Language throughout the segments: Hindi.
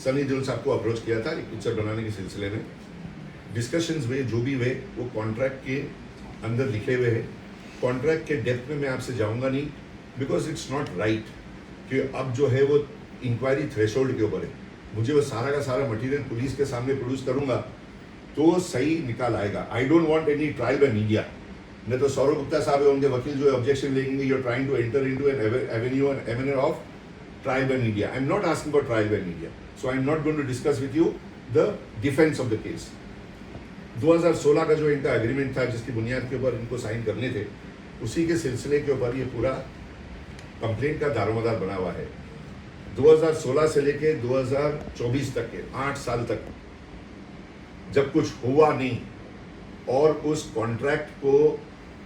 सनी देओल साहब को अप्रोच किया था एक पिक्चर बनाने के सिलसिले में। डिस्कशंस हुए, जो भी हुए वो कॉन्ट्रैक्ट के अंदर लिखे हुए हैं। कॉन्ट्रैक्ट के डेप्थ में मैं आपसे जाऊंगा नहीं, बिकॉज इट्स नॉट राइट कि अब जो है वो इंक्वायरी थ्रेशोल्ड के ऊपर है। मुझे वो सारा का सारा मटेरियल पुलिस के सामने प्रोड्यूस करूंगा तो सही निकाल आएगा। I don't want any trial by media. नहीं तो सौरभ गुप्ता साहब है, उनके वकील जो ऑब्जेक्शन लेंगे, you are trying to enter into an avenue and avenue of trial by media. I am not asking for trial by media, so I am not going to discuss with you the defence of the case. 2016 का जो इनका एग्रीमेंट था जिसकी बुनियाद के ऊपर इनको साइन करने थे, उसी के सिलसिले के ऊपर ये पूरा कंप्लेंट का दारोमदार बना हुआ है। 2016 से लेके 2024 तक के 8 साल तक जब कुछ हुआ नहीं और उस कॉन्ट्रैक्ट को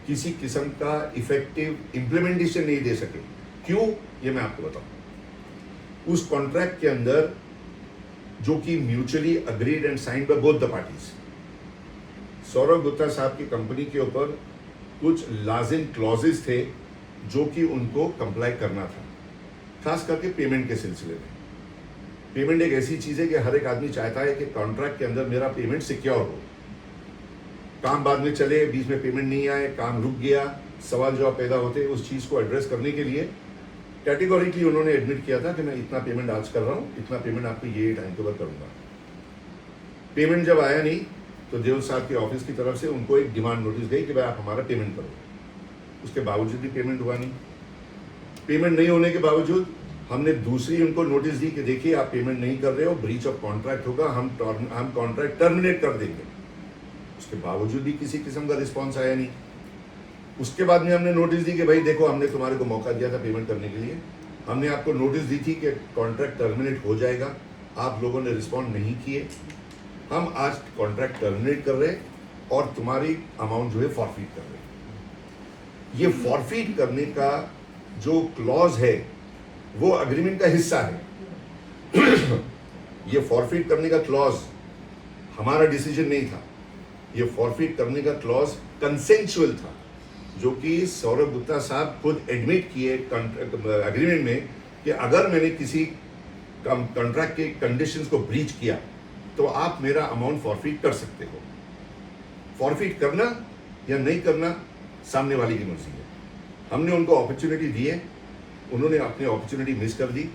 किसी किस्म का इफेक्टिव इम्प्लीमेंटेशन नहीं दे सके, क्यों, ये मैं आपको बताऊं। उस कॉन्ट्रैक्ट के अंदर जो कि mutually agreed and signed by both the parties, Saurabh Gupta साहब की कंपनी के ऊपर कुछ लाजिम क्लॉजेस थे जो कि उनको कंप्लाई करना था, खास करके पेमेंट के सिलसिले में। पेमेंट एक ऐसी चीज है कि हर एक आदमी चाहता है कि कॉन्ट्रैक्ट के अंदर मेरा पेमेंट सिक्योर हो। काम बाद में चले, बीच में पेमेंट नहीं आए, काम रुक गया, सवाल जवाब पैदा होते, उस चीज को एड्रेस करने के लिए कैटेगोरिकली उन्होंने एडमिट किया था कि मैं इतना पेमेंट आज कर रहा हूँ, इतना पेमेंट आपको ये टाइम के बाद करूंगा। पेमेंट जब आया नहीं तो देओल साहब के ऑफिस की तरफ से उनको एक डिमांड नोटिस गई कि भाई आप हमारा पेमेंट करो। उसके बावजूद भी पेमेंट हुआ नहीं। पेमेंट नहीं होने के बावजूद हमने दूसरी उनको नोटिस दी कि देखिए आप पेमेंट नहीं कर रहे हो, ब्रीच ऑफ कॉन्ट्रैक्ट होगा, हम कॉन्ट्रैक्ट टर्मिनेट कर देंगे। उसके बावजूद भी किसी किस्म का रिस्पॉन्स आया नहीं। उसके बाद में हमने नोटिस दी कि भाई देखो, हमने तुम्हारे को मौका दिया था पेमेंट करने के लिए, हमने आपको नोटिस दी थी कि कॉन्ट्रैक्ट टर्मिनेट हो जाएगा, आप लोगों ने रिस्पॉन्ड नहीं किए, हम आज कॉन्ट्रैक्ट टर्मिनेट कर रहे हैं और तुम्हारी अमाउंट जो है फॉरफीट कर रहे हैं। ये फॉरफीट करने का जो क्लॉज है वो एग्रीमेंट का हिस्सा है। ये फॉरफीट करने का क्लॉज हमारा डिसीजन नहीं था, ये फॉरफीट करने का क्लॉज कंसेंचुअल था, जो कि सौरभ गुप्ता साहब खुद एडमिट किए एग्रीमेंट में कि अगर मैंने किसी कॉन्ट्रैक्ट के कंडीशंस को ब्रीच किया तो आप मेरा अमाउंट फॉरफीट कर सकते हो। फॉरफीट करना या नहीं करना सामने वाले की मर्जी है। हमने उनको अपॉर्चुनिटी दी है, उन्होंने अपनी अपॉर्चुनिटी मिस कर दी,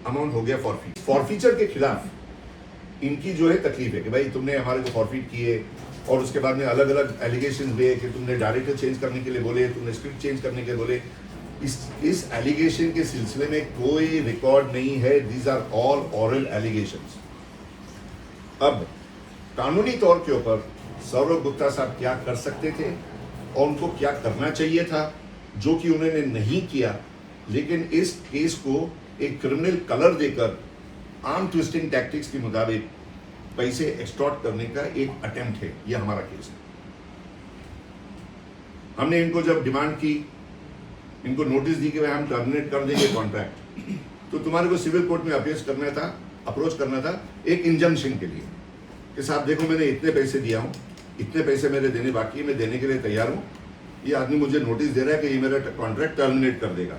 अमाउंट हो गया फॉरफीट। फॉरफीचर के खिलाफ इनकी जो है तकलीफ है कि भाई तुमने हमारे को फॉरफीट किए, और उसके बाद में अलग अलग एलिगेशन हुए कि तुमने डायरेक्टर चेंज करने के लिए बोले, तुमने स्क्रिप्ट चेंज करने के बोले। इस एलिगेशन के सिलसिले में कोई रिकॉर्ड नहीं है। These are all oral allegations. अब कानूनी तौर के ऊपर सौरभ गुप्ता साहब क्या कर सकते थे और उनको क्या करना चाहिए था, जो कि उन्होंने नहीं किया, लेकिन इस केस को एक क्रिमिनल कलर देकर आर्म ट्विस्टिंग टैक्टिक्स के मुताबिक पैसे एक्सटॉर्ट करने का एक अटेम्प्ट है। यह हमारा केस है। हमने इनको जब डिमांड की, इनको नोटिस दी कि भाई हम टर्मिनेट कर देंगे कॉन्ट्रैक्ट, तो तुम्हारे को सिविल कोर्ट में अप्रोच करना था एक इंजंक्शन के लिए कि साहब देखो, मैंने इतने पैसे दिया हूं, इतने पैसे मेरे देने बाकी है, मैं देने के लिए तैयार हूं, ये आदमी मुझे नोटिस दे रहा है कि ये मेरा कॉन्ट्रैक्ट टर्मिनेट कर देगा।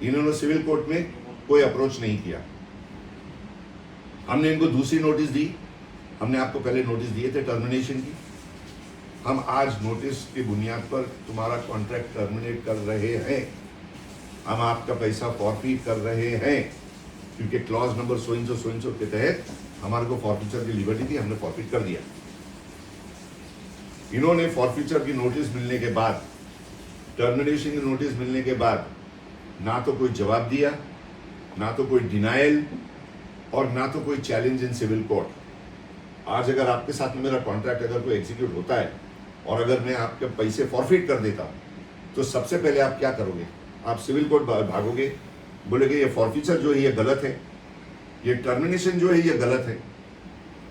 इन्होंने सिविल कोर्ट में कोई अप्रोच नहीं किया। हमने इनको दूसरी नोटिस दी, हमने आपको पहले नोटिस दिए थे टर्मिनेशन की, हम आज नोटिस की बुनियाद पर तुम्हारा कॉन्ट्रैक्ट टर्मिनेट कर रहे हैं, हम आपका पैसा फॉरफीट कर रहे हैं, क्योंकि क्लॉज नंबर सो इन सो के तहत हमारे को फॉरफीचर की लिबर्टी थी, हमने फॉरफीट कर दिया। इन्होंने फॉरफीचर की नोटिस मिलने के बाद, टर्मिनेशन की नोटिस मिलने के बाद ना तो कोई जवाब दिया, ना तो कोई डिनायल, और ना तो कोई चैलेंज इन सिविल कोर्ट। आज अगर आपके साथ में मेरा कॉन्ट्रैक्ट अगर कोई एग्जीक्यूट होता है और अगर मैं आपके पैसे फॉरफीट कर देता हूं, तो सबसे पहले आप क्या करोगे? आप सिविल कोर्ट भागोगे, बोलेगे ये फॉरफीचर जो है ये गलत है, ये टर्मिनेशन जो है ये गलत है,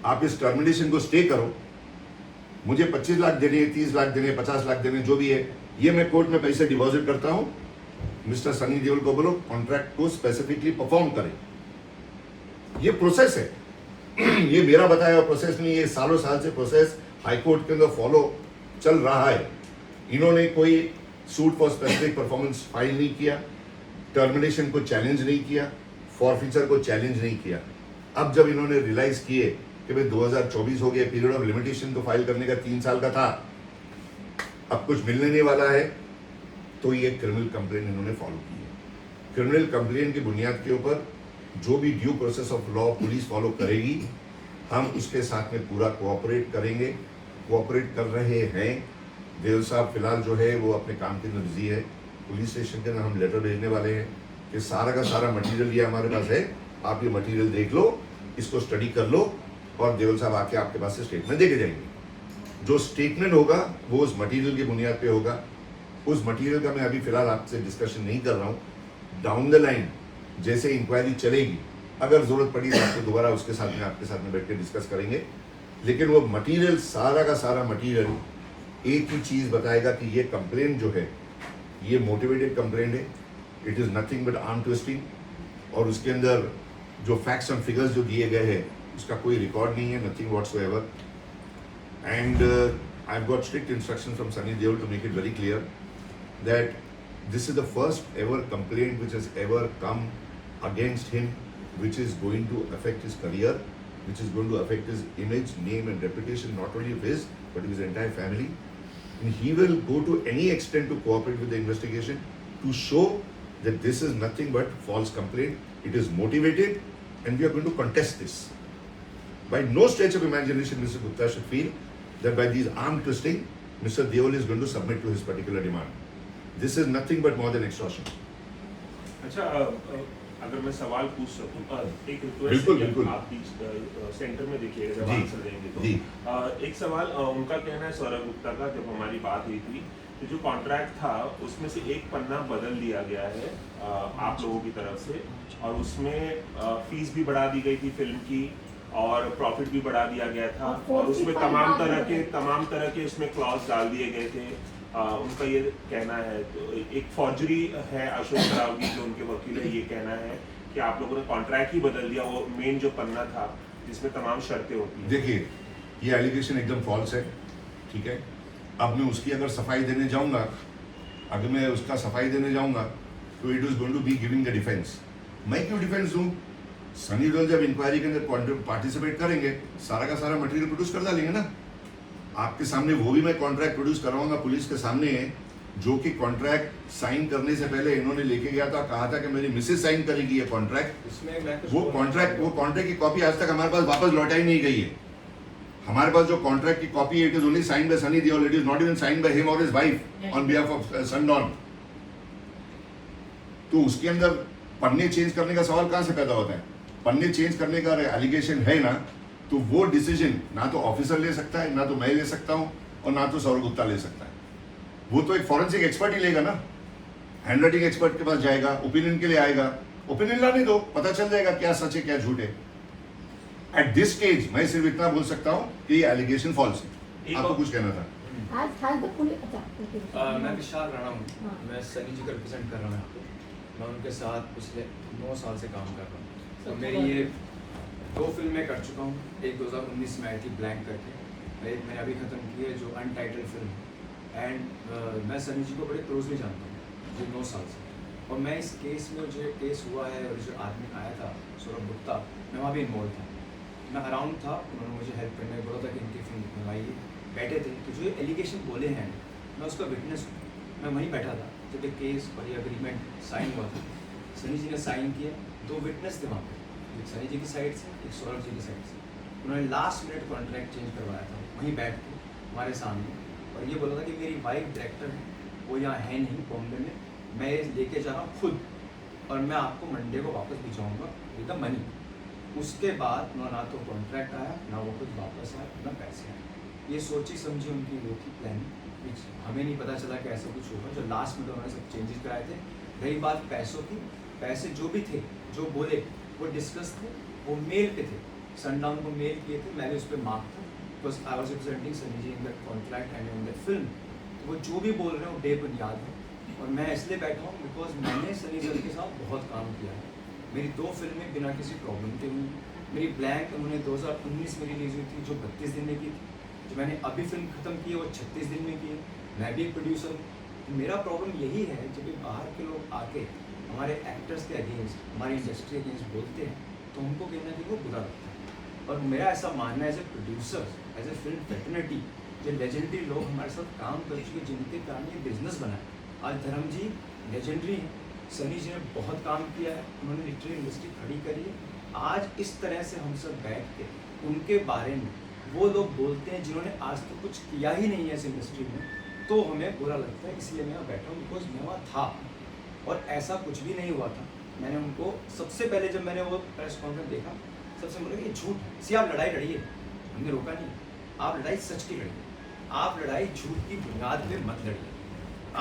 आप इस टर्मिनेशन को स्टे करो, मुझे 25 लाख देने, 30 लाख देने, 50 लाख देने, जो भी है, ये मैं कोर्ट में पैसे डिपॉजिट करता हूं, मिस्टर सनी देओल को बोलो कॉन्ट्रैक्ट को स्पेसिफिकली परफॉर्म करें। ये प्रोसेस है। ये मेरा बताया हुआ प्रोसेस नहीं, ये सालों साल से प्रोसेस हाईकोर्ट के अंदर फॉलो चल रहा है। इन्होंने कोई suit for specific performance file नहीं किया, टर्मिनेशन को चैलेंज नहीं किया, फॉरफीचर को चैलेंज नहीं किया। अब जब इन्होंने रियलाइज किए कि भाई 2024 हो गया, पीरियड ऑफ लिमिटेशन तो फाइल करने का 3 साल का था, अब कुछ मिलने नहीं वाला है, तो ये क्रिमिनल कंप्लेंट इन्होंने फॉलो की है। क्रिमिनल कंप्लेंट की बुनियाद के ऊपर जो भी due process of law police follow करेगी, हम उसके साथ में पूरा कोऑपरेट करेंगे, कोऑपरेट कर रहे हैं। देव साहब फिलहाल जो है वो अपने काम के अंदर बिजी है। पुलिस स्टेशन के अंदर हम लेटर भेजने वाले हैं कि सारा का सारा मटेरियल ये हमारे पास है, आप ये मटेरियल देख लो, इसको स्टडी कर लो, और देवल साहब आके आपके पास से स्टेटमेंट दे के जाएंगे। जो स्टेटमेंट होगा वो उस मटेरियल की बुनियाद पे होगा। उस मटेरियल का मैं अभी फिलहाल आपसे डिस्कशन नहीं कर रहा हूँ। डाउन द लाइन जैसे इंक्वायरी चलेगी, अगर ज़रूरत पड़ी तो आपको दोबारा उसके साथ में आपके साथ में बैठ के डिस्कस करेंगे। लेकिन वो मटेरियल, सारा का सारा मटेरियल एक ही चीज़ बताएगा कि ये कंप्लेंट जो है ये मोटिवेटेड कंप्लेंट है, it is nothing but arm twisting, और उसके अंदर जो फैक्ट्स एंड फिगर्स जो दिए गए हैं उसका कोई रिकॉर्ड नहीं है, nothing whatsoever. And I have got strict instruction from Sunny Deol to make it very clear that this is the first ever complaint which has ever come against him, which is going to affect his career, which is going to affect his image, name and reputation, not only of his but of his entire family. And he will go to any extent to cooperate with the investigation to show that this is nothing but false complaint. It is motivated and we are going to contest this. By no stretch of imagination Mr. Gupta should feel that by these arm twisting Mr. Deol is going to submit to his particular demand. This is nothing but more than extortion. अच्छा, अगर मैं सवाल पूछ सकूं, एक बिल्कुल, रिक्वेस्ट है बिल्कुल। कि आप बीच सेंटर में देखिएगा जब जी, आंसर देंगे तो। जी। एक सवाल उनका कहना है, सौरभ गुप्ता का, जब हमारी बात हुई थी कि जो कॉन्ट्रैक्ट था उसमें से एक पन्ना बदल दिया गया है आप लोगों की तरफ से, और उसमें फीस भी बढ़ा दी गई थी फिल्म की और प्रॉफिट भी बढ़ा दिया गया था, और उसमें तमाम तरह के उसमें क्लॉज डाल दिए गए थे। उनका ये कहना है, तो एक फॉर्जरी है, अशोक सरावगी जो उनके वकील है, ये कहना है कि आप लोगों ने कॉन्ट्रैक्ट ही बदल दिया, वो मेन जो पन्ना था जिसमें तमाम शर्तें होती हैं। देखिए, ये एलिगेशन एकदम फॉल्स है, ठीक है। अब मैं उसकी अगर सफाई देने जाऊंगा, अगर मैं उसका सफाई देने जाऊंगा तो it is going to be giving the defence. मैं क्यों डिफेंस दूं? सनी देओल जब इंक्वायरी के अंदर पार्टिसिपेट करेंगे, सारा का सारा मटेरियल प्रोड्यूस कर डालेंगे ना आपके सामने। वो भी मैं कॉन्ट्रैक्ट प्रोड्यूस करवाऊंगा पुलिस के सामने, जो कि कॉन्ट्रैक्ट साइन करने से पहले इन्होंने लेके गया था, कहा था कि मेरी मिसेज साइन करेगी ये कॉन्ट्रैक्ट। वो कॉन्ट्रैक्ट की कॉपी आज तक हमारे पास वापस लौटाई नहीं गई है। हमारे पास जो कॉन्ट्रैक्ट की कॉपी है, it is only signed by Sunny Deol, it is not even signed by him और his wife on behalf of Sundown. तो उसके अंदर पन्ने चेंज करने का सवाल कहां से पैदा होता है? पन्ने चेंज करने का एलिगेशन है ना, तो वो डिसीजन ना तो ऑफिसर ले सकता है, ना तो मैं ले सकता हूं, और ना तो सौरभ गुप्ता ले सकता है। वो तो एक फॉरेंसिक एक्सपर्ट ही लेगा ना, हैंडराइटिंग एक्सपर्ट के पास जाएगा, ओपिनियन के लिए आएगा, ओपिनियन लाने दो, पता चल जाएगा क्या सच है क्या झूठ है। एट दिस स्टेज मैं सिर्फ इतना बोल सकता हूं कि ये एलिगेशन फॉल्स है। आपको कुछ कहना था? मैं विशाल राणा हूँ, मैं सनी जी को रिप्रेजेंट कर रहा हूँ यहाँ पे। मैं उनके साथ पिछले 9 साल से काम कर रहा हूँ। तो मेरी ये 2 फिल्में कर चुका हूँ। एक 2019 में आई थी ब्लैंक करके, एक मैंने अभी ख़त्म की है जो अनटाइटल्ड फिल्म। एंड मैं सनी जी को बड़े क्लोजली जानता हूँ जो 9 साल से, और मैं इस केस में जो केस हुआ है और जो आदमी आया था सौरभ गुप्ता, मैं वहाँ भी इन्वॉल्व था, मैं अराउंड था। उन्होंने मुझे हेल्प करने बोला था कि इनकी फिल्म बनवाइए, बैठे थे। तो जो एलिगेशन बोले हैं मैं उसका विटनेस हूँ, मैं वहीं बैठा था जब ये केस और ये एग्रीमेंट साइन हुआ था। सनी जी ने साइन किया, 2 विटनेस थे वहाँ पे, एक सनी जी की साइड से, एक सौरभ जी की साइड से। उन्होंने लास्ट मिनट कॉन्ट्रैक्ट चेंज करवाया था वहीं बैठ के हमारे सामने, और ये बोला था कि मेरी वाइफ डायरेक्टर है, वो यहाँ है नहीं बॉम्बे में, मैं लेके जा रहा हूँ खुद, और मैं आपको मंडे को वापस भिजवाऊँगा विद द मनी। उसके बाद ना तो कॉन्ट्रैक्ट आया, ना वो कुछ वापस आया, ना पैसे आए। ये सोची समझी उनकी वो थी प्लानिंग, हमें नहीं पता चला कि ऐसा कुछ होगा। जो लास्ट में उन्होंने सब चेंजेस कराए थे। रही बात पैसों की, पैसे जो भी थे, जो बोले वो डिस्कस थे, वो मेल पे थे, सनडाउन को मेल किए थे, मैंने उस पर मार्क था, because I was representing Sunny ji in the contract and in the film. तो वो जो भी बोल रहे हैं वो डे पर याद है, और मैं इसलिए बैठा हूँ बिकॉज मैंने सनी सर के साथ बहुत काम किया है। मेरी 2 फिल्में बिना किसी प्रॉब्लम के हुई। मेरी ब्लैंक उन्होंने 2019 में रिलीज हुई थी, जो 32 दिन में की थी। जो मैंने अभी फिल्म ख़त्म की है वो 36 दिन में की है। मैं भी एक प्रोड्यूसर हूँ। मेरा प्रॉब्लम यही है, जब भी बाहर के लोग आके हमारे एक्टर्स के अगेंस्ट, हमारी इंडस्ट्री अगेंस्ट बोलते हैं, तो हमको कहीं ना कहीं वो बुरा लगता है। और मेरा ऐसा मानना है as a producer, as a film fraternity, जो लेजेंडरी लोग हमारे साथ काम कर चुके, जिनके कारण ये बिजनेस बना है। आज धर्म जी लेजेंडरी हैं, सनी जी ने बहुत काम किया है, उन्होंने लिटरेरी इंडस्ट्री खड़ी करी है। आज इस तरह से हम सब बैठ के उनके बारे में वो लोग बोलते हैं जिन्होंने आज तक कुछ किया ही नहीं है इस इंडस्ट्री में, तो हमें बुरा लगता है। इसलिए मैं वहाँ बैठा हूँ, बिकॉज मैं वहाँ था और ऐसा कुछ भी नहीं हुआ था। मैंने उनको सबसे पहले जब मैंने वो प्रेस कॉन्फ्रेंस देखा, सबसे बोला कि ये झूठ है। सी आप लड़ाई लड़िए, हमने रोका नहीं, आप लड़ाई सच की लड़िए, आप लड़ाई झूठ की बुनियाद पे मत लड़िए,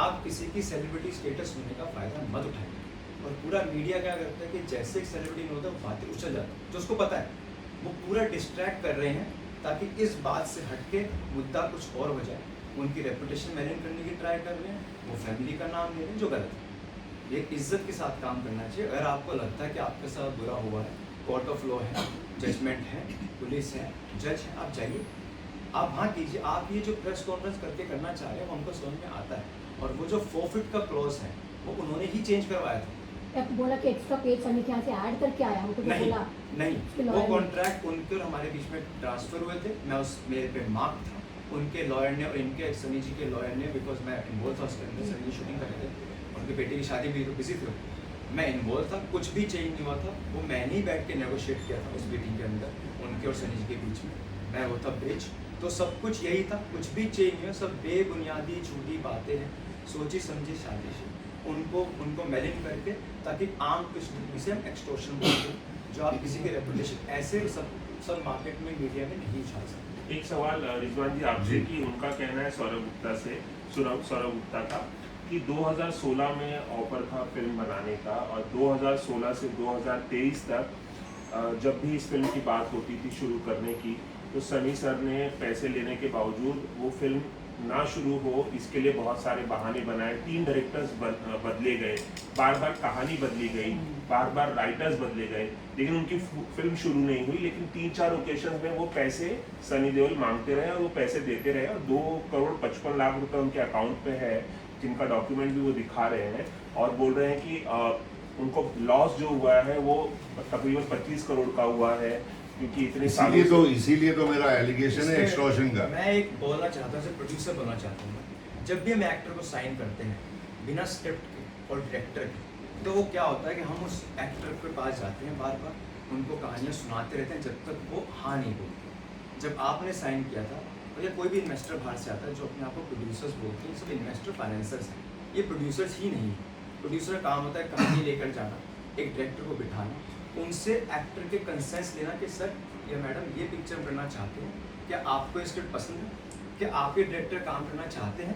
आप किसी की सेलिब्रिटी स्टेटस होने का फ़ायदा मत उठाइए। और पूरा मीडिया क्या करता है कि जैसे एक सेलिब्रिटी में होता है बातें उछल जाती है, जो उसको पता है वो पूरा डिस्ट्रैक्ट कर रहे हैं ताकि इस बात से हटके मुद्दा कुछ और हो जाए। उनकी रेपुटेशन मैनेज करने की ट्राई कर रहे हैं, वो फैमिली का नाम ले रहे हैं, जो गलत है। ये इज्जत के साथ काम करना चाहिए। अगर आपको लगता है कि आपके साथ बुरा हुआ है, कोर्ट ऑफ लॉ है, जजमेंट है, पुलिस है, जज है, आप जाइए, आप वहाँ कीजिए। आप ये जो प्रेस कॉन्फ्रेंस करके करना चाह रहे हैं वो हमको समझ में आता है। और वो जो फोरफिट का क्लॉज है वो उन्होंने ही चेंज करवाया था। बोला कि एक्स्ट्रा पेज सनी के यहाँ से ऐड करके आया, हमको तो नहीं बोला नहीं, वो कॉन्ट्रैक्ट उनके और हमारे बीच में ट्रांसफर हुए थे। मैं उस मेल पे मार्क था, उनके लॉयर ने और इनके सनी जी के लॉयर ने, बिकॉज मैं इन्वॉल्व था उसके अंदर, सनी जी शूटिंग कर रहे थे, उनके बेटे की शादी भी तो बिजी थे, मैं इन्वॉल्व था, कुछ भी चेंज नहीं हुआ था। वो मैंने ही बैठ के नेगोशिएट किया था उस मीटिंग के अंदर उनके और सनी जी के बीच में, मैं वो था ब्रिज। तो सब कुछ यही था, कुछ भी चेंज नहीं हुआ, सब बेबुनियादी झूठी बातें हैं, सोची समझी साजिश है। उनको मेलिन करके ताकि आम किस्म से हम एक्सटॉर्शन बोलते हैं, जो आप किसी के रेपुटेशन ऐसे सब मार्केट में मीडिया में नहीं उछाल सकते। एक सवाल रिजवान जी आपसे कि उनका कहना है सौरभ गुप्ता का कि 2016 में ऑफर था फिल्म बनाने का, और 2016 से 2023 तक जब भी इस फिल्म की बात होती थी शुरू करने की, तो सनी सर ने पैसे लेने के बावजूद वो फिल्म ना शुरू हो, इसके लिए बहुत सारे बहाने बनाए। 3 डायरेक्टर्स बदले गए, बार बार कहानी बदली गई, बार बार राइटर्स बदले गए, लेकिन उनकी फिल्म शुरू नहीं हुई। लेकिन 3-4 ओकेशन में वो पैसे सनी देओल मांगते रहे और वो पैसे देते रहे, और 2,55,00,000 रुपए उनके अकाउंट पे है, जिनका डॉक्यूमेंट भी वो दिखा रहे हैं, और बोल रहे हैं कि उनको लॉस जो हुआ है वो तकरीबन 25 करोड़ का हुआ है, क्योंकि इतने इसीलिए तो मेरा एलिगेशन है एक्सटॉर्शन का। मैं एक बोलना चाहता हूँ, प्रोड्यूसर बोलना चाहता हूँ, जब भी हम एक्टर को साइन करते हैं बिना स्क्रिप्ट के और डायरेक्टर के, तो वो क्या होता है कि हम उस एक्टर के पास जाते हैं, बार बार उनको कहानियाँ सुनाते रहते हैं जब तक वो हाँ नहीं बोलते। जब आपने साइन किया था, और या कोई भी इन्वेस्टर बाहर से आता है जो अपने आप को प्रोड्यूसर्स बोलते हैं, सब इन्वेस्टर फाइनेंसर्स हैं, ये प्रोड्यूसर्स ही नहीं है। प्रोड्यूसर का काम होता है कहानी लेकर जाना, एक डायरेक्टर को बिठाना, उनसे एक्टर के कंसेंस लेना कि सर या मैडम ये पिक्चर करना चाहते हैं, क्या आपको ये स्क्रिप्ट पसंद है, क्या आपके डायरेक्टर काम करना चाहते हैं।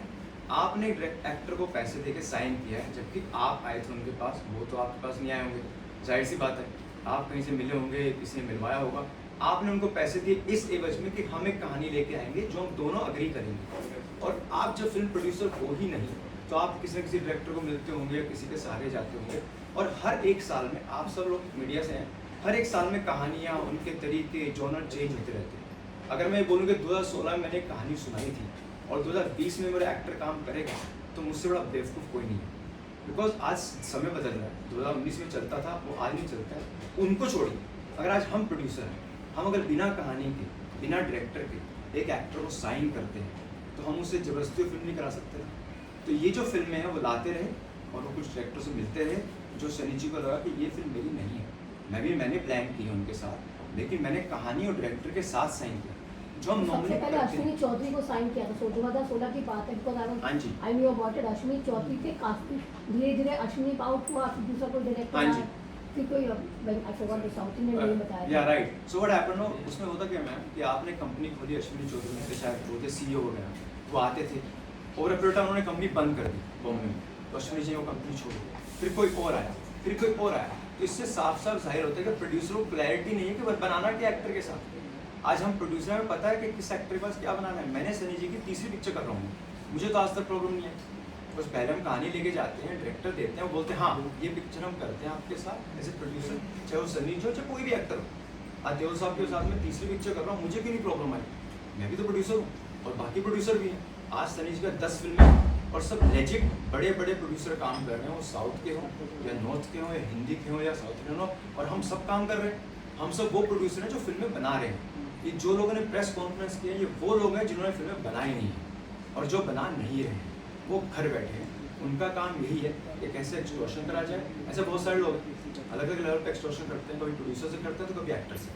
आपने एक्टर को पैसे देके साइन किया है, जबकि आप आए थे उनके पास, वो तो आपके पास नहीं आए होंगे, जाहिर सी बात है, आप कहीं से मिले होंगे, किसी ने मिलवाया होगा। आपने उनको पैसे दिए इस एवज में कि हम एक कहानी लेके आएंगे जो हम दोनों अग्री करेंगे। और आप जब फिल्म प्रोड्यूसर हो ही नहीं, तो आप किसी न किसी डायरेक्टर को मिलते होंगे, किसी के सहारे जाते होंगे, और हर एक साल में, आप सब लोग मीडिया से हैं, हर एक साल में कहानियाँ, उनके तरीके, जॉनर चेंज होते रहते हैं। अगर मैं बोलूँ कि 2016 में मैंने एक कहानी सुनाई थी और 2020 में मेरा एक्टर काम करेगा, तो मुझसे बड़ा बेवकूफ़ कोई नहीं है। बिकॉज आज समय बदल रहा है, 2019 में चलता था वो आज नहीं चलता है, उनको छोड़िए। अगर आज हम प्रोड्यूसर हैं, हम अगर बिना कहानी के, बिना डायरेक्टर के एक एक्टर को साइन करते हैं, तो हम उससे ज़बरदस्ती फिल्म नहीं करा सकते ना। तो ये जो फिल्में हैं वो लाते रहे और वो कुछ डायरेक्टर से मिलते रहे, जो सनी जी को लगा कि ये फिल्म मेरी नहीं है। मैंने प्लान की उनके साथ, लेकिन मैंने कहानी और डायरेक्टर के साथ साइन किया, जो हम सबसे पहले अश्विनी चौधरी को साइन किया था, 2016 की बात है, because I knew about it. Ashwini Chaudhary थे, काफी धीरे-धीरे अश्विनी आउट हुआ, फिर दूसरा कोई डायरेक्टर आया, फिर कोई I forgot the South Indian name बताया। Yeah right, so what happened no, उसमें होता क्या मैम कि आपने कंपनी खोली, अश्विनी चौधरी ने, शायद वो थे सीईओ वगैरह, वो आते थे, और अपना उन्होंने कंपनी बंद कर दी बॉम्बे में, तो अश्विनी जी ने वो कंपनी छोड़ दी, फिर कोई और आया, फिर कोई और आया। तो इससे साफ साफ जाहिर होता है कि प्रोड्यूसर को क्लैरिटी नहीं है कि बनाना क्या एक्टर के साथ। आज हम प्रोड्यूसर में पता है कि किस एक्टर के पास क्या बनाना है। मैंने सनी जी की तीसरी पिक्चर कर रहा हूँ, मुझे तो आज तक प्रॉब्लम नहीं है। बस पहले हम कहानी लेके जाते हैं, डायरेक्टर देते हैं, वो बोलते हैं हाँ ये पिक्चर हम करते हैं आपके साथ एज ए प्रोड्यूसर, चाहे वो सनी जी हो चाहे कोई भी एक्टर हो। आज देओल साहब के साथ में तीसरी पिक्चर कर रहा हूँ, मुझे क्यों नहीं प्रॉब्लम आई, मैं भी तो प्रोड्यूसर हूँ और बाकी प्रोड्यूसर भी हैं। आज सनी जी का 10 फिल्में और सब लेजिट बड़े बड़े प्रोड्यूसर काम कर रहे हैं, वो साउथ के हों या नॉर्थ के हों या हिंदी के हों या साउथ इंडियन हो, और हम सब काम कर रहे हैं। हम सब वो प्रोड्यूसर हैं जो फिल्में बना रहे हैं। ये जो लोगों ने प्रेस कॉन्फ्रेंस किया ये वो लोग हैं जिन्होंने फिल्में बनाई नहीं है और जो बना नहीं रहे हैं वो घर बैठे हैं। उनका काम यही है कि कैसे एक्सटॉर्शन करा जाए। ऐसे बहुत सारे लोग अलग अलग लेवल पर एक्सटॉर्शन करते हैं, कभी प्रोड्यूसर से करते हैं तो कभी एक्टर से।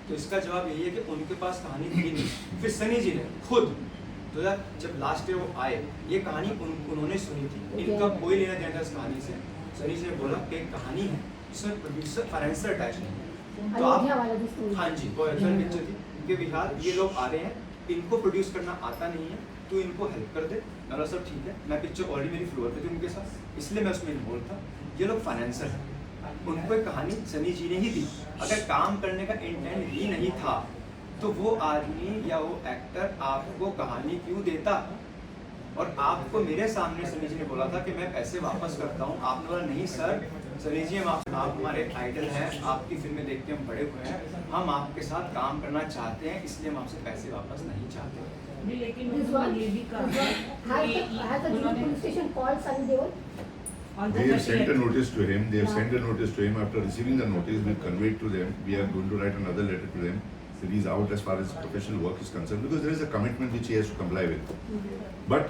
तो इसका जवाब यही है कि उनके पास कहानी थी नहीं। फिर सनी जी ने खुद तो जब लास्ट ईयर वो आए ये कहानी उन्होंने सुनी थी, इनका कोई लेना देना था इस कहानी से। सनी जी ने बोला कि एक कहानी है जिसमें प्रोड्यूसर फाइनेंसर अटैच नहीं है। तो आप हाँ जी वो एक्चुअल पिक्चर थी कि बिहार ये लोग आ रहे हैं, इनको प्रोड्यूस करना आता नहीं है, तो इनको हेल्प कर दे। मैंने सब ठीक है, मैं पिक्चर ऑलरेडी मेरी फ्लोर पे थी उनके साथ, इसलिए मैं उसमें इन्वॉल्व था। ये लोग फाइनेंसर हैं, उनको एक कहानी सनी जी ने ही दी। अगर काम करने का इंटेंट ही नहीं था तो वो आदमी या वो एक्टर आपको कहानी क्यों देता? और आपको मेरे सामने सनी जी ने बोला था कि मैं पैसे वापस करता हूँ, आपने बोला नहीं सर, सनी जी आप हमारे आइडल हैं, आपकी फिल्में देख के हम बड़े हुए हैं, हम आपके साथ काम करना चाहते हैं, इसलिए हम आपसे पैसे वापस नहीं चाहते। लेकिन ये भी They have sent a notice to him. They have sent a notice to him. After receiving the notice, we've conveyed to them. We are going to write another letter to them. So he's out as far as professional work is concerned because there is a commitment which he has to comply with. But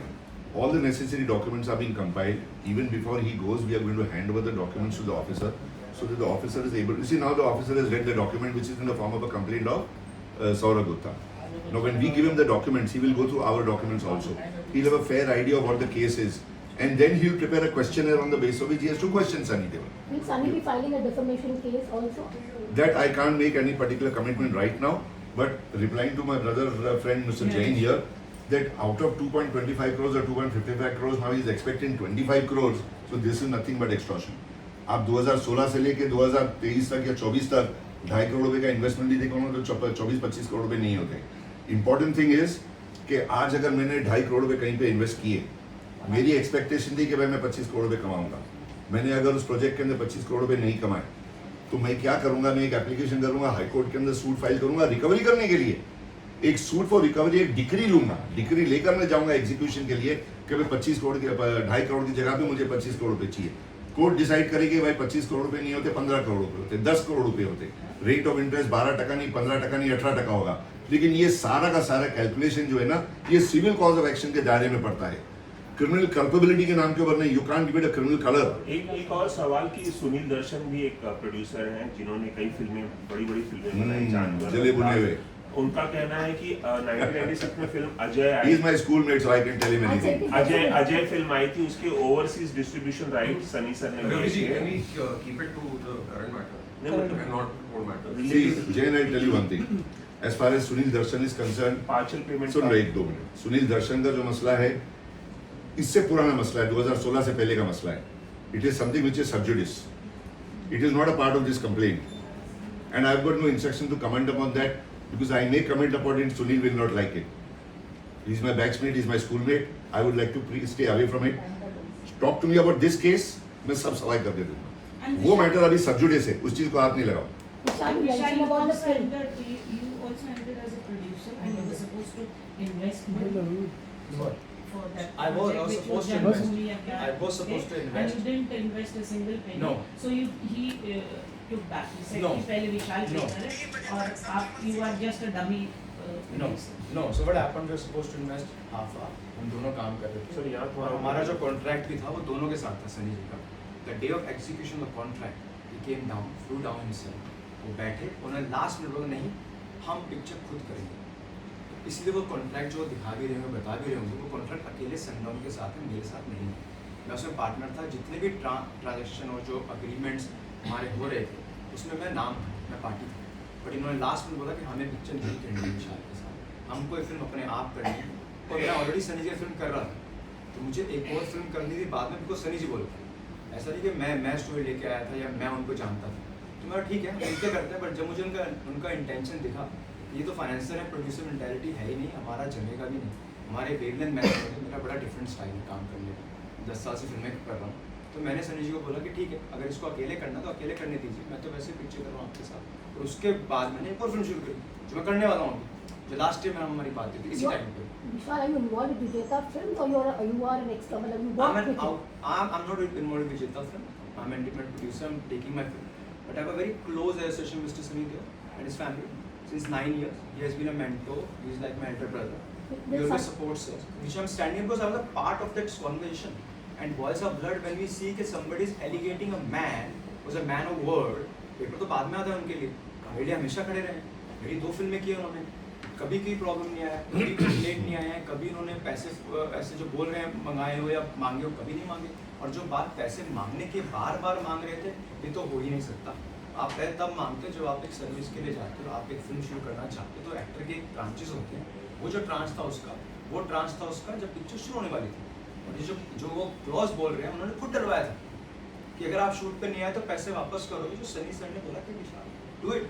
all the necessary documents are being compiled. Even before he goes, we are going to hand over the documents to the officer so that the officer is able. You see, now the officer has read the document which is in the form of a complaint of Saurabh Gupta. Now, when we give him the documents, he will go through our documents also. He'll have a fair idea of what the case is. And then he'll prepare a questionnaire on the basis of which he has to question Sunny Deol. Will Sunny be filing a defamation case also? That I can't make any particular commitment right now. But replying to my brother friend Mr. Jain here, that out of 2.25 crores or 2.55 crores, now he is expecting 25 crores. So this is nothing but extortion. आप 2016 से लेके 2023 तक या 24 तक 2.5 करोड़ रुपए का इन्वेस्टमेंट भी देखोगे तो 24-25 करोड़ रुपए नहीं होते। इम्पोर्टेंट थिंग इज कि आज अगर मैंने 2.5 करोड़ रुपए कहीं पे इन्वेस्ट किए, मेरी एक्सपेक्टेशन थी कि भाई मैं 25 करोड़ रुपए कमाऊंगा। मैंने अगर उस प्रोजेक्ट के अंदर 25 करोड़ रुपए नहीं कमाए तो मैं क्या करूंगा? मैं एक एप्लीकेशन करूंगा, हाई कोर्ट के अंदर सूट फाइल करूंगा रिकवरी करने के लिए। एक सूट फॉर रिकवरी, एक डिक्री लूंगा, डिक्री लेकर मैं जाऊंगा एग्जीक्यूशन के लिए कि भाई 25 करोड़ के 2.5 करोड़ की जगह पे मुझे 25 करोड़ रुपए चाहिए। कोर्ट डिसाइड करेगी भाई 25 करोड़ रुपए नहीं होते, 15 करोड़ रुपए होते, 10 करोड़ रुपए होते, रेट ऑफ इंटरेस्ट 12% नहीं, 15% नहीं, 18% होगा। लेकिन ये सारा का सारा कैलकुलेशन जो है ना, ये सिविल कॉज ऑफ एक्शन के दायरे में पड़ता है, क्रिमिनल कल्पेबिलिटी के नाम के ऊपर नहीं। You can't give it a criminal colour. एक और सवाल कि सुनील दर्शन भी एक प्रोड्यूसर हैं जिन्होंने कई फिल्में, बड़ी फिल्में बनाई, जानवर, जले बुने हुए। उनका कहना है कि 1996 में film Ajay he is my schoolmate so I can tell him anything. Ajay film आई थी, उसके overseas distribution right Sunny sir ने लिए थे। Can we keep it to the current matter and not old matter? See, Jain, I'll tell you one thing. As far as Sunil Darshan is concerned, partial payment सुन लो 1-2 मिनट। सुनील दर्शन का जो मसला है, इससे पुराना मसला है, 2016 से पहले का मसला है। It is something which is sub judice. It is not a part of this complaint and I have got no instruction to comment upon that because I may comment upon it, Sunil will not like it. He is my batchmate, he is my schoolmate. I would like to stay away from it. Talk to me about this case, मैं सब सवाल कर दे दूँगा। वो मैटर अभी सब जुडिस है, उस चीज को हाथ नहीं लगाओ। Vishal, you mentioned about the film. You also entered as a producer and you were supposed to invest money for that I was project which supposed to Janam invest. Movie Agar, I was supposed to okay? invest. And you didn't invest a single penny. No. So he took back. He said No. कि पहले विशाल No. पे करे और आप you are just a dummy No, producer. no. So what happened? We were supposed to invest half. हम दोनों काम कर रहे थे। सर यहाँ और हमारा जो कॉन्ट्रैक्ट भी था वो दोनों के साथ था सनी जी का। The day of execution of contract he came down, flew down himself. वो बैठे, उन्होंने लास्ट में बोला नहीं, हम पिक्चर खुद करेंगे। तो इसलिए वो कॉन्ट्रैक्ट जो दिखा भी रहे होंगे, बता भी रहे होंगे, वो कॉन्ट्रैक्ट अकेले सनडाउन के साथ है, मेरे साथ नहीं है। मैं उसमें पार्टनर था। जितने भी ट्रांजेक्शन और जो अग्रीमेंट्स हमारे हो रहे थे उसमें मैं नाम था, मैं पार्टी था। बट इन्होंने लास्ट में बोला कि हमें पिक्चर नहीं करनी है विशाल के साथ, हमको ये फिल्म अपने आप करनी है। और मैं ऑलरेडी सनी जी फिल्म कर रहा था, तो मुझे एक और फिल्म करनी थी बाद में, बिकॉज सनी जी बोले थे। ऐसा नहीं कि मैं स्टोरी लेके आया था या मैं उनको जानता था। तो मैं ठीक है मिलकर करते हैं, बट जब मुझे उनका इंटेंशन दिखा, ये तो फाइनेंसर है, प्रोड्यूसर मेंटालिटी है ही नहीं, हमारा जमेगा भी नहीं, हमारे वेवलेंथ मैच होंगे। मेरा बड़ा डिफरेंट स्टाइल है काम करने का, 10 साल से फिल्में कर रहा हूँ। तो मैंने सनी जी को बोला कि ठीक है, अगर इसको अकेले करना तो अकेले करने दीजिए, मैं तो वैसे पिक्चर कर रहा हूँ आपके साथ। और उसके बाद मैंने एक और फिल्म शुरू करी जो मैं करने वाला हूँ, जो लास्ट ईयर में हमारी बात हुई थी इसी टाइम पे। Vishal, are you involved with Vijeta Films or you are an extra? मतलब you work with him? I'm not involved with Vijeta film. I'm an independent producer. I'm taking my film, but I have a very close association with Mr. Sunny Deol. and his family since 9 years. He has been a mentor. He is like my elder brother. He always supports us, which I'm standing because I was a part of that conversation. And Boys of Blood, when we see that somebody is alligating a man, was a man of word, paper तो बाद में आता है उनके लिए, कावेरी हमेशा खड़े रहे, मेरी 2 फिल्में की उन्होंने, कभी कोई प्रॉब्लम नहीं आया, कभी लेट नहीं आया है, कभी उन्होंने पैसे ऐसे जो बोल रहे हैं मंगाए हो या मांगे हो, कभी नहीं मांगे, और जो बात पैसे मांगने के बार बार मांग रहे थे, ये तो हो ही नहीं सकता। आप तब मांगते जब आप एक सर्विस के लिए जाते हो, आप एक फिल्म शुरू करना चाहते हो, तो एक्टर के ट्रांचेस होते हैं, वो जो ट्रांच था उसका जब पिक्चर शुरू होने वाली थी, और जो वो क्लॉज बोल रहे हैं उन्होंने खुद डरवाया था कि अगर आप शूट पे नहीं आए तो पैसे वापस करोगे। जो सनी सर ने बोला कि विशाल डू इट,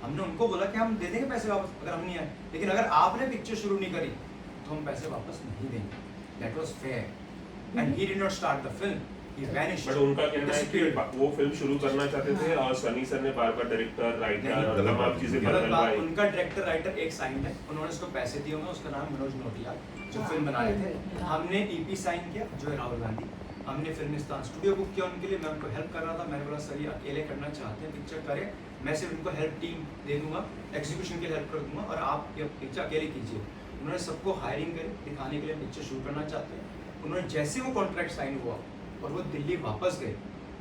हमने उनको बोला कि हम दे देंगे पैसे वापस अगर हम नहीं आए, लेकिन अगर आपने पिक्चर शुरू नहीं करी तो हम पैसे वापस नहीं देंगे। That was fair and he did not start the film, he vanished. But उनका कहना है कि वो फिल्म शुरू करना चाहते थे और सनी सर ने बार-बार डायरेक्टर, राइटर और तमाम चीजें बदलवाई। उनका डायरेक्टर राइटर एक साइन है, उन्होंने उसको पैसे दिए होंगे, उसका नाम मनोज नोटियाल, जो फिल्म बनाए थे। हमने ईपी साइन किया जो है राहुल गांधी, हमने फिल्मिस्तान स्टूडियो बुक किया उनके लिए, मैं उनको हेल्प कर रहा था, मैंने बोला सर ये अकेले करना चाहते हैं पिक्चर करें, मैं सिर्फ उनको हेल्प टीम दे दूंगा, एग्जीक्यूशन के लिए हेल्प कर दूंगा और आप ये पिक्चर अकेले कीजिए। उन्होंने सबको हायरिंग करी दिखाने के लिए पिक्चर शूट करना चाहते हैं। उन्होंने जैसे वो कॉन्ट्रैक्ट साइन हुआ और वो दिल्ली वापस गए,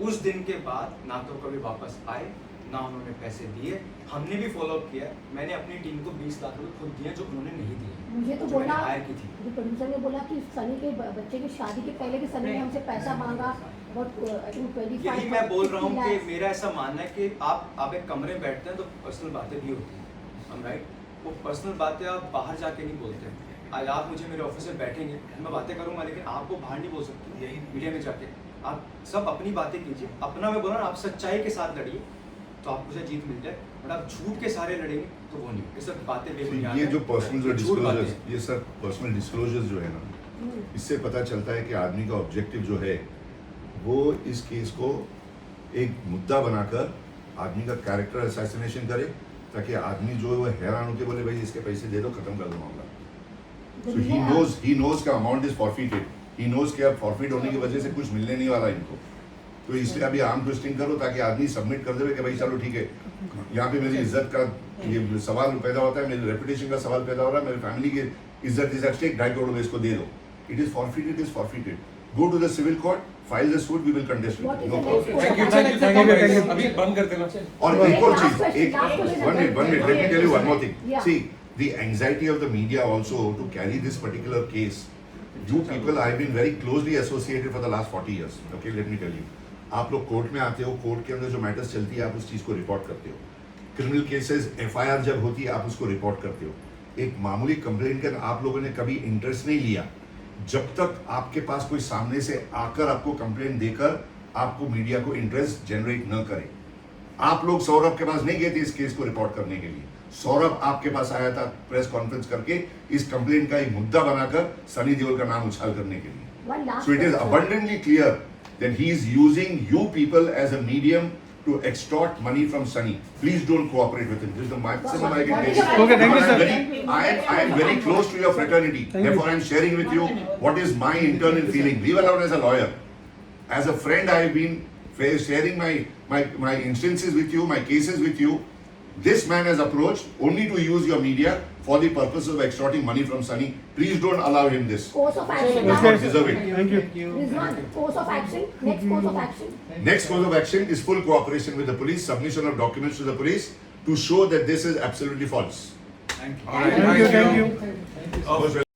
उस दिन के बाद ना तो कभी वापस आए ना उन्होंने पैसे दिए। हमने भी फॉलो अप किया, मैंने अपनी टीम को 20 लाख रुपए खुद दिए जो उन्होंने नहीं दिए। मुझे तो जो मैंने बोला, हायर की थी। जो प्रोड्यूसर ने बोला कि सनी के बच्चे की शादी के पहले कि सनी ने हमसे पैसा मांगा और आई थिंक 25 यही मैं बोल रहा हूँ कि मेरा ऐसा मानना है कि आप एक कमरे में बैठते हैं तो पर्सनल बातें भी होती हैं, राइट? वो पर्सनल बातें आप बाहर जाके नहीं बोलते। आज आप मुझे मेरे ऑफिस में बैठेंगे, मैं बातें करूँगा, लेकिन आपको बाहर नहीं बोल सकते, यही मीडिया में जाके आप सब अपनी बातें कीजिए। अपना मैं बोला ना, आप सच्चाई के साथ लड़िए तो आपको शायद जीत मिल जाए, बट आप झूठ के सारे लड़ेंगे तो वो नहीं। ये सब बातें बेबुनियाद ये जो हैं, पर्सनल जो झूठ डिस्क्लोजर्स, बातें। ये सब पर्सनल डिस्क्लोजर्स जो है ना, इससे पता चलता है कि आदमी का ऑब्जेक्टिव जो है वो इस केस को एक मुद्दा बनाकर आदमी का कैरेक्टर असैसिनेशन करे, ताकि आदमी जो है वो हैरान होकर बोले भाई इसके पैसे दे दो, खत्म कर दो मामला। So he knows का amount is forfeited, he knows कि अब फॉरफिट होने की वजह से कुछ मिलने नहीं वाला इनको, तो इसलिए अभी आर्म ट्विस्टिंग करो ताकि आदमी सबमिट कर दे कि भाई चलो ठीक है, यहाँ पे मेरी इज्जत का ये सवाल पैदा होता है, मेरी रेपुटेशन का सवाल पैदा हो रहा है, मेरी फैमिली की इज्जत इज एट स्टेक, 2.5 करोड़ इसको दे दो। It is forfeited, go to the civil court, file the suit, we will contest it, no problem. Thank you. अभी बंद करते ना। और एक और चीज, एक last question. 1 minute, let me tell you one more thing. Yeah. See, the anxiety of the media also to carry this particular case. You people, I've been very closely associated for the last 40 years. Okay, let me tell you. आप लोग कोर्ट में आते हो, कोर्ट के अंदर जो मैटर्स चलती है आप उस चीज़ को रिपोर्ट करते हो। क्रिमिनल केसेस FIR जब होती है आप उसको रिपोर्ट करते हो। एक मामूली कंप्लेंट का आप लोगों ने कभी इंटरेस्ट नहीं लिया जब तक आपके पास कोई सामने से आकर आपको कंप्लेंट देकर आपको मीडिया को इंटरेस्ट जनरेट न करे। आप लोग सौरभ के पास नहीं गए थे इस केस को रिपोर्ट करने के लिए, सौरभ आपके पास आया था प्रेस कॉन्फ्रेंस करके इस कंप्लेंट का एक मुद्दा बनाकर सनी देओल का नाम उछाल करने के लिए। So it is abundantly clear that he is using you people as a medium to extort money from Sunny. Please don't cooperate with him. This is the maximum I can tell you. Okay, thank you, sir. I am very close to your fraternity. Therefore, I am sharing with you what is my internal feeling. Leave alone as a lawyer. As a friend, I have been sharing my instances with you, my cases with you. This man has approached only to use your media for the purpose of extorting money from Sunny. Please don't allow him this. Course of action. He does not deserve it. Thank you. Rizwan, course of action. Next course of action. Next course of action is full cooperation with the police, submission of documents to the police to show that this is absolutely false. Thank you. All right. Thank you. Most welcome.